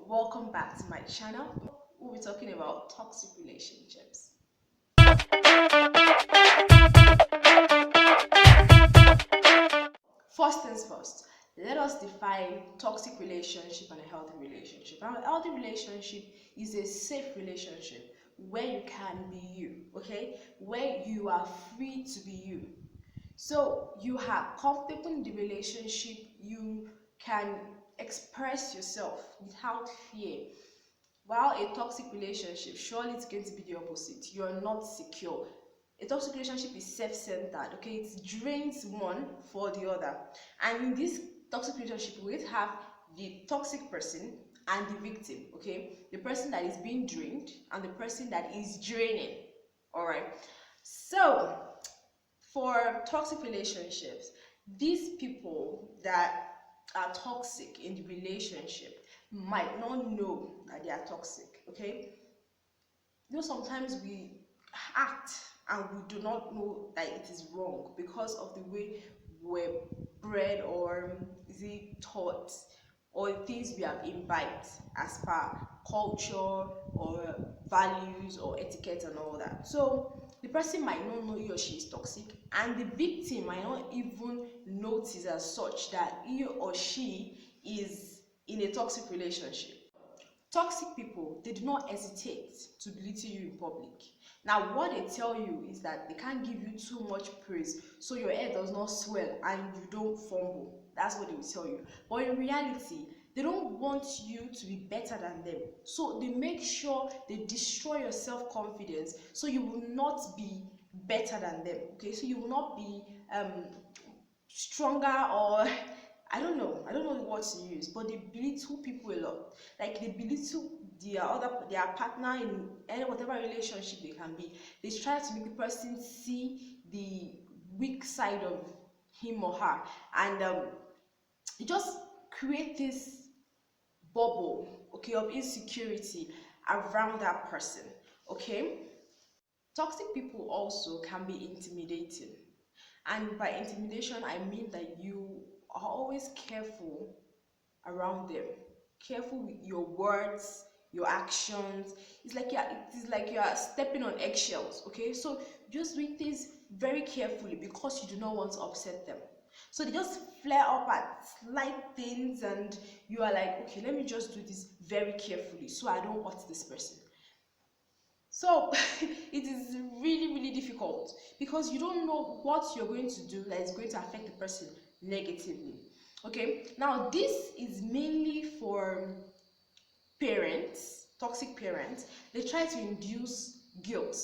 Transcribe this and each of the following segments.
welcome back to my channel. We'll be talking about toxic relationships. First things first, let us define toxic relationship and a healthy relationship. Now, a healthy relationship is a safe relationship where you can be you, okay? Where you are free to be you. So you are comfortable in the relationship, you can express yourself without fear. While a toxic relationship, surely it's going to be the opposite. You're not secure. A toxic relationship is self-centered, okay? It drains one for the other. And in this toxic relationship, we have the toxic person and the victim, okay? The person that is being drained and the person that is draining. All right. So for toxic relationships, these people that are toxic in the relationship might not know that they are toxic, okay? You know, sometimes we act and we do not know that it is wrong because of the way we're bred, or is it taught, or things we have imbibed as per culture or values or etiquette and all that. So the person might not know he or she is toxic, and the victim might not even notice as such that he or she is in a toxic relationship. Toxic people, they do not hesitate to belittle you in public. Now, what they tell you is that they can't give you too much praise so your head does not swell and you don't fumble. That's what they will tell you. But in reality, they don't want you to be better than them. So they make sure they destroy your self-confidence so you will not be better than them. Okay, so you will not be stronger, or I don't know what to use, but they belittle people a lot. Like they belittle their partner in any whatever relationship they can be. They try to make the person see the weak side of him or her, and you just create this bubble, okay, of insecurity around that person. Okay, toxic people also can be intimidating. And by intimidation, I mean that you are always careful around them, careful with your words, your actions. It is like you are stepping on eggshells. Okay, so just doing things very carefully because you do not want to upset them. So they just flare up at slight things, and you are like, okay, let me just do this very carefully so I don't hurt this person. So it is really, really difficult because you don't know what you're going to do that is going to affect the person negatively. Okay, now this is mainly for parents, toxic parents. They try to induce guilt.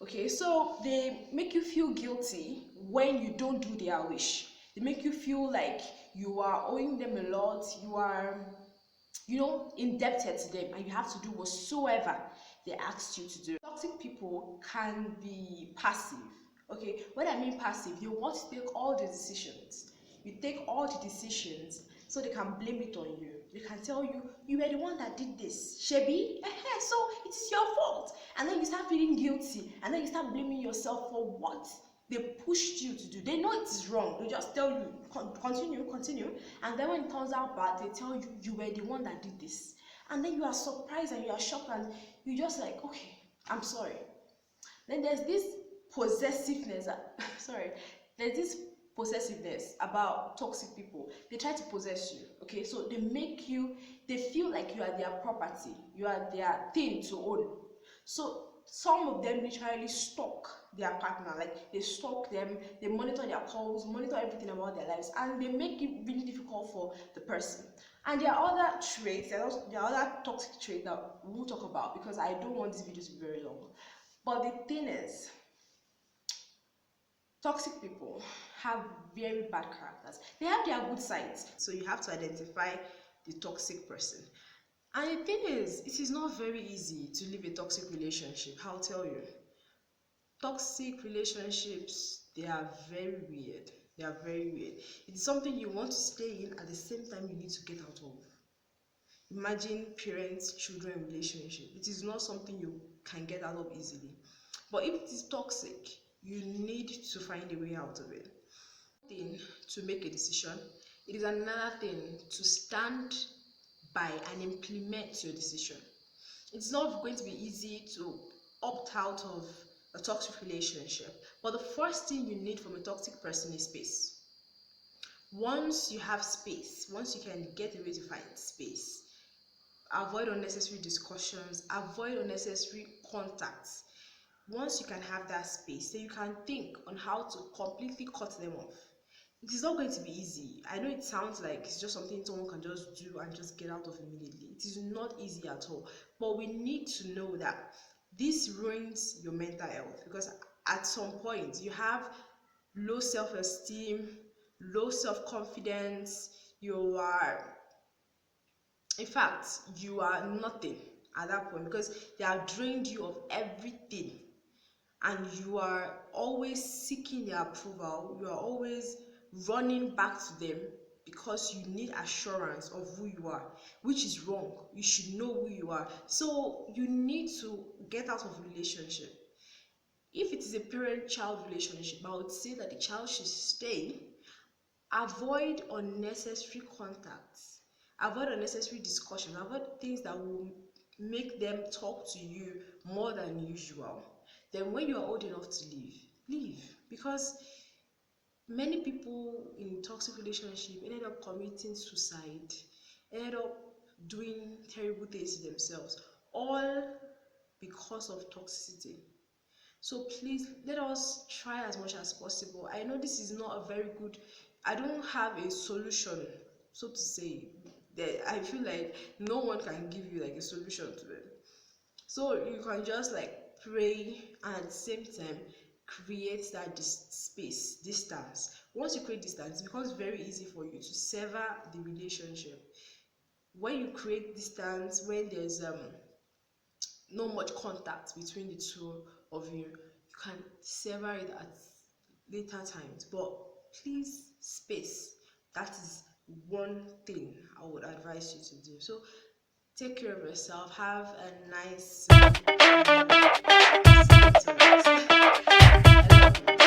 Okay, so they make you feel guilty when you don't do their wish. They make you feel like you are owing them a lot, you are, indebted to them, and you have to do whatsoever they asked you to do. Toxic people can be passive. Okay, when I mean passive, they want to take all the decisions. You take all the decisions so they can blame it on you. They can tell you, you were the one that did this, Shebi, so it is your fault. And then you start feeling guilty, and then you start blaming yourself for what they pushed you to do. They know it is wrong. They just tell you, continue. And then when it turns out bad, they tell you, you were the one that did this. And then you are surprised and you are shocked, and you just like, okay, I'm sorry. Then there's this possessiveness. Sorry, there's this possessiveness about toxic people. They try to possess you. Okay, so they feel like you are their property, you are their thing to own. So some of them literally stalk their partner, like they stalk them, they monitor their calls, monitor everything about their lives, and they make it really difficult for the person. And there are other traits, there are other toxic traits that we'll talk about because I don't want this video to be very long. But the thing is, toxic people have very bad characters. They have their good sides, so you have to identify the toxic person. And the thing is, it is not very easy to live a toxic relationship. I'll tell you. Toxic relationships, they are very weird. They are very weird. It's something you want to stay in, at the same time you need to get out of. Imagine parents children relationship. It is not something you can get out of easily. But if it is toxic, you need to find a way out of it. Thing to make a decision. It is another thing to stand by and implement your decision. It's not going to be easy to opt out of a toxic relationship, but the first thing you need from a toxic person is space. Once you have space, once you can get a way to find space, avoid unnecessary discussions, avoid unnecessary contacts. Once you can have that space, then you can think on how to completely cut them off. It is not going to be easy. I know it sounds like it's just something someone can just do and just get out of immediately. It is not easy at all. But we need to know that this ruins your mental health, because at some point you have low self-esteem, low self-confidence, you are, in fact, you are nothing at that point, because they have drained you of everything, and you are always seeking their approval. You are always running back to them because you need assurance of who you are, which is wrong. You should know who you are. So you need to get out of relationship. If it is a parent-child relationship, I would say that the child should stay. Avoid unnecessary contacts, avoid unnecessary discussions, avoid things that will make them talk to you more than usual. Then when you are old enough to leave, because many people in toxic relationship ended up committing suicide, ended up doing terrible things to themselves, all because of toxicity. So please let us try as much as possible. I know this is not a very good, I don't have a solution, so to say. That I feel like no one can give you like a solution to it. So you can just like pray and at the same time create that space, distance. Once you create distance, it becomes very easy for you to sever the relationship. When you create distance, when there's not much contact between the two of you, you can sever it at later times. But please, space. That is one thing I would advise you to do. So take care of yourself. Have a nice I love you.